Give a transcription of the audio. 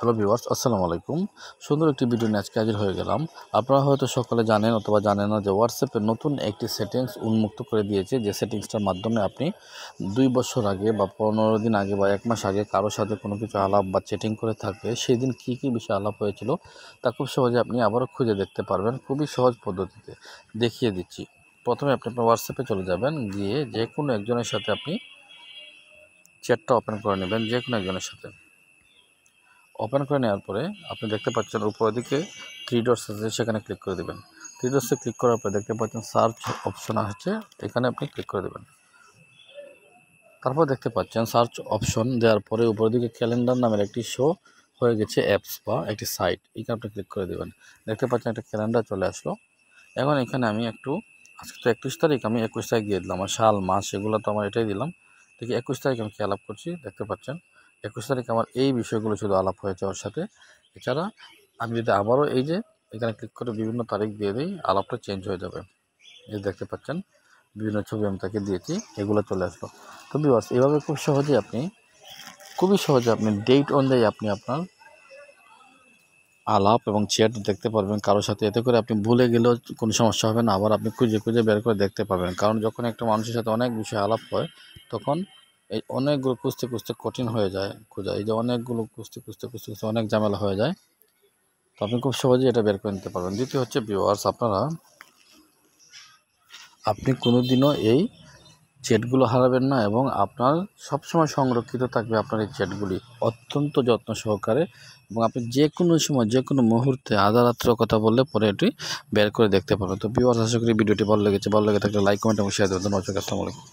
Hello viewers, আসসালামু আলাইকুম। সুন্দর একটি ভিডিও নিয়ে আজকে হাজির হয়ে গেলাম। আপনারা হয়তো সকলে জানেন অথবা জানেন না যে হোয়াটসঅ্যাপে নতুন একটি সেটিংস উন্মুক্ত করে দিয়েছে, যে সেটিংসটার মাধ্যমে আপনি 2 বছর আগে বা 15 দিন আগে বা 1 মাস আগে কারো সাথে কোনো কিছু আলাপ বা চ্যাটিং করে থাকলে সেই দিন কী কী বিষয়ে আলাপ হয়েছিল তা খুব সহজে আপনি আবারও খুঁজে দেখতে পারবেন। খুবই সহজ পদ্ধতিতে দেখিয়ে দিচ্ছি। প্রথমে আপনি আপনার হোয়াটসঅ্যাপে চলে যাবেন, গিয়ে যে কোনো একজনের সাথে আপনি চ্যাটটা ওপেন করে নেবেন। যে কোনো একজনের সাথে ওপেন করে নেওয়ার পরে আপনি দেখতে পাচ্ছেন উপরের দিকে 3 ডটস আছে, সেখানে ক্লিক করে দেবেন। 3 ডটসে ক্লিক করার পরে দেখতে পাচ্ছেন সার্চ অপশন আছে, এখানে আপনি ক্লিক করে দেবেন। তারপর দেখতে পাচ্ছেন সার্চ অপশন দেওয়ার পরে উপরের দিকে ক্যালেন্ডার নামের একটি শো হয়ে গেছে অ্যাপস বা একটি সাইট, এখানে আপনি ক্লিক করে দেবেন। দেখতে পাচ্ছেন একটা ক্যালেন্ডার চলে আসলো। এখন এখানে আমি আজকে তো 31 তারিখ, আমি 21 তারিখ দিয়ে দিলাম। আর সাল মাস এগুলো তো আমার এটাই দিলাম। ঠিক 21 তারিখ আমি কি আলাপ করছি দেখতে পাচ্ছেন। 21 তারিখ আমার এই বিষয়গুলো শুধু আলাপ হয়েছে ওর সাথে। এছাড়া আমি যদি আবারও এই যে এখানে ক্লিক করে বিভিন্ন তারিখ দিয়ে দিই, আলাপটা চেঞ্জ হয়ে যাবে। এই দেখতে পাচ্ছেন বিভিন্ন ছবি আমি তাকে দিয়েছি, এগুলো চলে আসলো। তো ভিউয়ার্স, এভাবে খুবই সহজে আপনি ডেট অনুযায়ী আপনি আপনার আলাপ এবং চ্যাট দেখতে পারবেন কারোর সাথে। এতে করে আপনি ভুলে গেলেও কোনো সমস্যা হবে না, আবার আপনি খুঁজে খুঁজে বের করে দেখতে পারবেন। কারণ যখন একটা মানুষের সাথে অনেক বিষয়ে আলাপ হয়, তখন এই অনেকগুলো খুঁজতে খুঁজতে কঠিন হয়ে যায় খোঁজা। এই যে অনেকগুলো খুঁজতে খুঁজতে অনেক ঝামেলা হয়ে যায়। তো আপনি খুব সহজেই এটা বের করে নিতে পারবেন। দ্বিতীয় হচ্ছে ভিউয়ার্স, আপনি কোনোদিনও এই চ্যাটগুলো হারাবেন না এবং আপনার সবসময় সংরক্ষিত থাকবে আপনার এই চ্যাটগুলি অত্যন্ত যত্ন সহকারে। এবং আপনি যে কোনো সময় যে কোনো মুহূর্তে আধা রাত্রেও কথা বললে পরে এটি বের করে দেখতে পারবেন। তো ভিউয়ার্স, আশা করি ভিডিওটি ভালো লেগে থাকলে লাইক, কমেন্ট এবং শেয়ার দেবেন। ধন্যবাদ। আসসালামু আলাইকুম।